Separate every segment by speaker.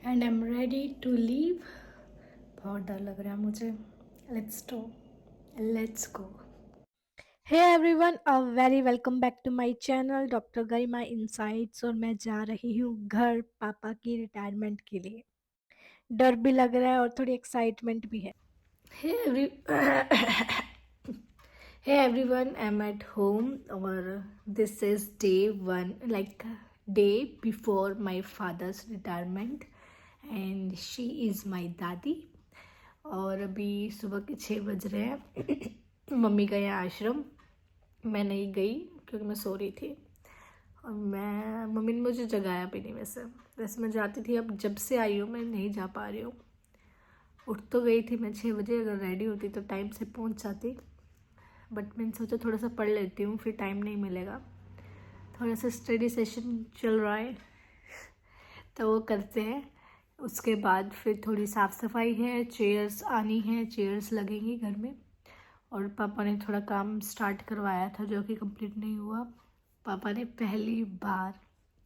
Speaker 1: And I am ready to leave. बहुत डर लग रहा है मुझे। Let's go. Hey everyone, a very welcome back to my channel doctor Garima insights. और मैं जा रही हूँ घर पापा की रिटायरमेंट के लिए। डर भी लग रहा है और थोड़ी एक्साइटमेंट भी है। हे every Hey everyone, I'm at home or this is day one, like day before my father's retirement and she is my दादी। और अभी सुबह के 6 बज रहे हैं। मम्मी गए हैं आश्रम। मैं नहीं गई क्योंकि मैं सो रही थी और मम्मी ने मुझे जगाया भी नहीं। वैसे मैं जाती थी, अब जब से आई हूँ मैं नहीं जा पा रही हूँ। उठ तो गई थी मैं 6 बजे, अगर रेडी होती तो टाइम से पहुँच जाती, बट मैंने सोचा थोड़ा सा पढ़ लेती हूँ, फिर टाइम नहीं मिलेगा। थोड़ा सा स्टडी सेशन चल रहा है तो वो करते हैं। उसके बाद फिर थोड़ी साफ़ सफाई है, चेयर्स आनी है, चेयर्स लगेंगी घर में। और पापा ने थोड़ा काम स्टार्ट करवाया था जो कि कंप्लीट नहीं हुआ। पापा ने पहली बार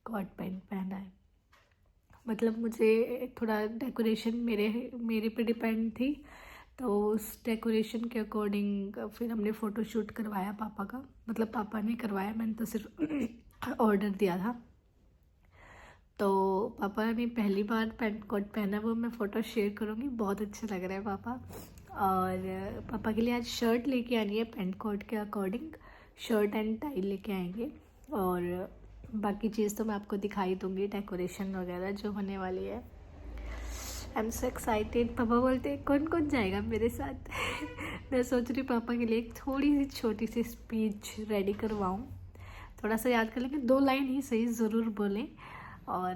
Speaker 1: कॉट पैंट पहना है। मतलब मुझे थोड़ा डेकोरेशन मेरे पे डिपेंड थी, तो उस डेकोरेशन के अकॉर्डिंग फिर हमने फ़ोटो शूट करवाया पापा का। मतलब पापा ने करवाया, मैंने तो सिर्फ ऑर्डर दिया था। तो पापा ने पहली बार पैंट कोट पहना, वो मैं फ़ोटो शेयर करूँगी। बहुत अच्छा लग रहा है पापा। और पापा के लिए आज शर्ट लेके आनी है, पैंट कोट के अकॉर्डिंग शर्ट एंड टाई लेके आएंगे। और बाकी चीज़ तो मैं आपको दिखाई दूँगी, डेकोरेशन वगैरह जो होने वाली है। आई एम सो एक्साइटेड। पापा बोलते हैं कौन कौन जाएगा मेरे साथ। मैं सोच रही पापा के लिए एक थोड़ी सी छोटी सी स्पीच रेडी करवाऊँ। थोड़ा सा याद कर लेंगे, 2 लाइन ही सही ज़रूर बोलें। और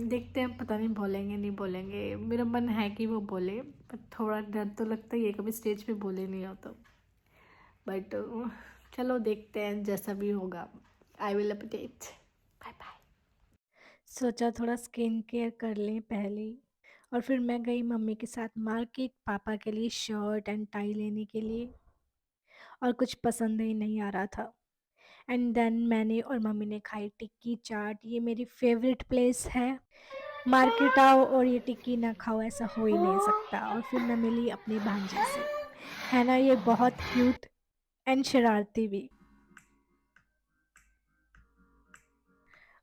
Speaker 1: देखते हैं, पता नहीं बोलेंगे नहीं बोलेंगे। मेरा मन है कि वो बोले, पर थोड़ा डर तो लगता ही है, कभी स्टेज पे बोले नहीं हो तो। बट चलो देखते हैं, जैसा भी होगा I will update. Bye bye. सोचा थोड़ा स्किन केयर कर लें पहले। और फिर मैं गई मम्मी के साथ मार्केट पापा के लिए शर्ट एंड टाई लेने के लिए, और कुछ पसंद ही नहीं आ रहा था। एंड देन मैंने और मम्मी ने खाई टिक्की चाट। ये मेरी फेवरेट प्लेस है। मार्केट आओ और ये टिक्की ना खाओ, ऐसा हो ही नहीं सकता। और फिर मैं मिली अपनी भांजी से, है ना ये बहुत क्यूट एंड शरारती भी।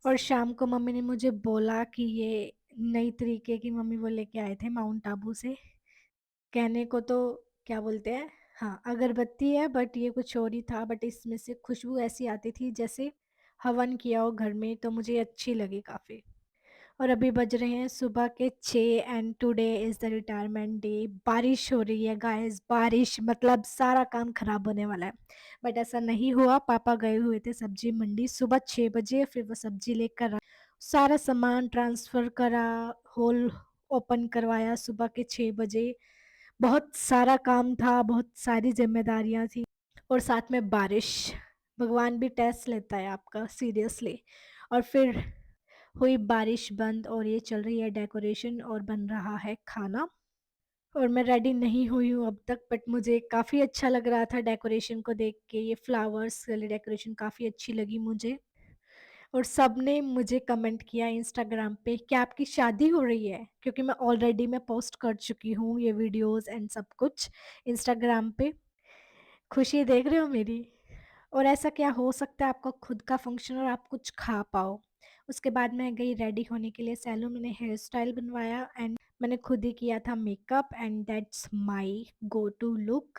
Speaker 1: और शाम को मम्मी ने मुझे बोला कि ये नई तरीके की मम्मी वो लेके आए थे माउंट आबू से। कहने को तो क्या बोलते हैं, हाँ अगरबत्ती है, बट ये कुछ और ही था। बट इसमें से खुशबू ऐसी आती थी जैसे हवन किया हो घर में, तो मुझे अच्छी लगी काफ़ी। और अभी बज रहे हैं सुबह के 6 and today is the retirement day. बारिश हो रही है गाइस, बारिश मतलब सारा काम खराब होने वाला है। बट ऐसा नहीं हुआ। पापा गए हुए थे सब्जी मंडी सुबह 6 बजे, फिर वो सब्जी लेकर सारा सामान ट्रांसफ़र करा, होल ओपन करवाया सुबह के 6 बजे। बहुत सारा काम था, बहुत सारी ज़िम्मेदारियाँ थी और साथ में बारिश। भगवान भी टेस्ट लेता है आपका सीरियसली। और फिर हुई बारिश बंद और ये चल रही है डेकोरेशन और बन रहा है खाना। और मैं रेडी नहीं हुई हूँ अब तक, बट मुझे काफ़ी अच्छा लग रहा था डेकोरेशन को देख के। ये फ्लावर्स वाली डेकोरेशन काफ़ी अच्छी लगी मुझे। और सबने मुझे कमेंट किया इंस्टाग्राम पे कि आपकी शादी हो रही है, क्योंकि मैं ऑलरेडी मैं पोस्ट कर चुकी हूँ ये वीडियोस एंड सब कुछ इंस्टाग्राम पे। खुशी देख रहे हो मेरी? और ऐसा क्या हो सकता है आपका खुद का फंक्शन और आप कुछ खा पाओ। उसके बाद मैं गई रेडी होने के लिए सैलून, मैंने हेयर स्टाइल बनवाया एंड मैंने खुद ही किया था makeup and that's my go to look.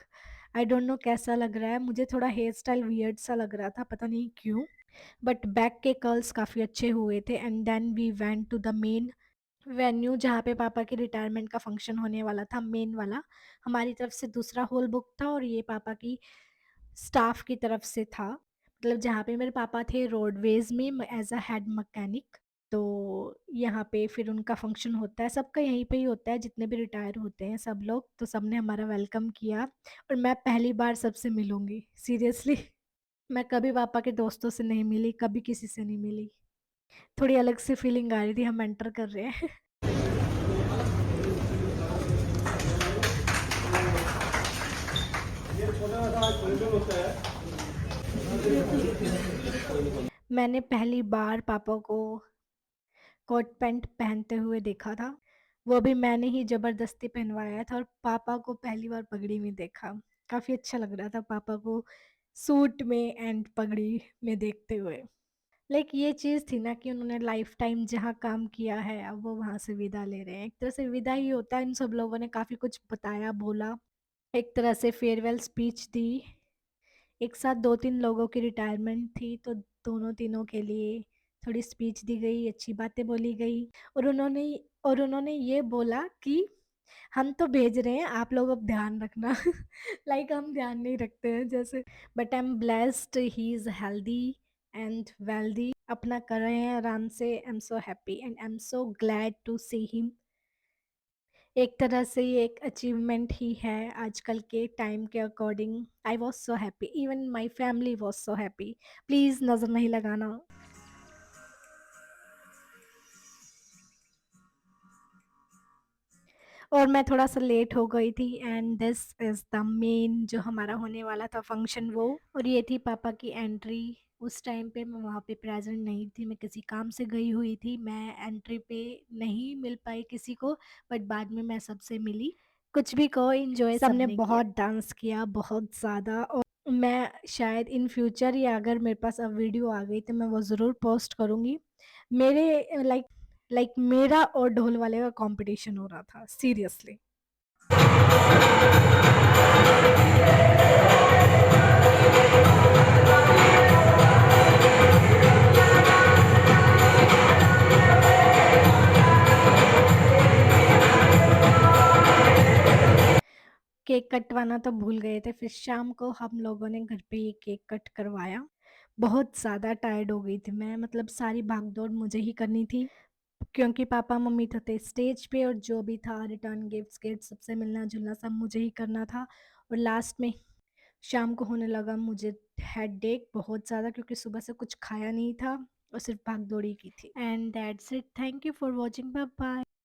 Speaker 1: I don't know कैसा लग रहा है, मुझे थोड़ा हेयर स्टाइल वियर्ड सा लग रहा था, पता नहीं क्यों। बट बैक के कर्ल्स काफ़ी अच्छे हुए थे। And then we went to the main venue जहाँ पे पापा के रिटायरमेंट का फंक्शन होने वाला था, मेन वाला। हमारी तरफ से दूसरा हॉल बुक था और ये पापा की स्टाफ की तरफ से था। मतलब जहाँ पे मेरे पापा थे रोडवेज़ में एज़ अ हेड मैकेनिक। तो यहाँ पे फिर उनका फंक्शन होता है, सबका यहीं पे ही होता है, जितने भी रिटायर होते हैं सब लोग। तो सबने हमारा वेलकम किया और मैं पहली बार सबसे मिलूँगी सीरियसली। मैं कभी पापा के दोस्तों से नहीं मिली, कभी किसी से नहीं मिली। थोड़ी अलग सी फीलिंग आ रही थी, हम एंटर कर रहे हैं। मैंने पहली बार पापा को कोट पैंट पहनते हुए देखा था। वो भी मैंने ही ज़बरदस्ती पहनवाया था और पापा को पहली बार पगड़ी में देखा। काफ़ी अच्छा लग रहा था पापा को सूट में एंड पगड़ी में देखते हुए। ये चीज़ थी ना कि उन्होंने लाइफ टाइम जहाँ काम किया है, अब वो वहाँ से विदा ले रहे हैं। एक तरह से विदा ही होता है, इन सब लोगों ने काफ़ी कुछ बताया, बोला। एक तरह से फेयरवेल स्पीच दी। एक साथ 2-3 लोगों की रिटायरमेंट थी, तो दोनों तीनों के लिए थोड़ी स्पीच दी गई, अच्छी बातें बोली गई और उन्होंने ये बोला कि हम तो भेज रहे हैं, आप लोग अब ध्यान रखना। हम ध्यान नहीं रखते हैं जैसे। But I am blessed, he is healthy and wealthy, अपना कर रहे हैं आराम से। I am so happy and I am so glad to see him. एक तरह से ये एक अचीवमेंट ही है आजकल के टाइम के according. I was so happy, even my family was so happy. Please नज़र नहीं लगाना। और मैं थोड़ा-सा लेट हो गई थी and this is the main जो हमारा होने वाला था फंक्शन वो। और ये थी पापा की एंट्री। उस टाइम पे मैं वहाँ पे प्रेज़ेंट नहीं थी, मैं किसी काम से गई हुई थी। मैं एंट्री पे नहीं मिल पाई किसी को, बट बाद में मैं सबसे मिली। कुछ भी कहो, एन्जॉय सबने बहुत डांस किया, बहुत ज़्यादा। और मैं शायद इन फ्यूचर या अगर मेरे पास अब वीडियो आ गई तो मैं वो ज़रूर पोस्ट करूँगी। मेरे मेरा और ढोल वाले का कॉम्पिटिशन हो रहा था, सीरियसली। केक कटवाना तो भूल गए थे, फिर शाम को हम लोगों ने घर पे ही केक कट करवाया। बहुत ज़्यादा टायर्ड हो गई थी मैं, मतलब सारी भाग-दौड़ मुझे ही करनी थी, क्योंकि पापा-मम्मी तो थे स्टेज पे और जो भी था रिटर्न गिफ्ट्स सबसे मिलना-जुलना सब मुझे ही करना था। और लास्ट में शाम को होने लगा मुझे हेडेक बहुत ज़्यादा, क्योंकि सुबह से कुछ खाया नहीं था और सिर्फ भाग-दौड़ ही की थी। And that's it, thank you for watching, bye bye.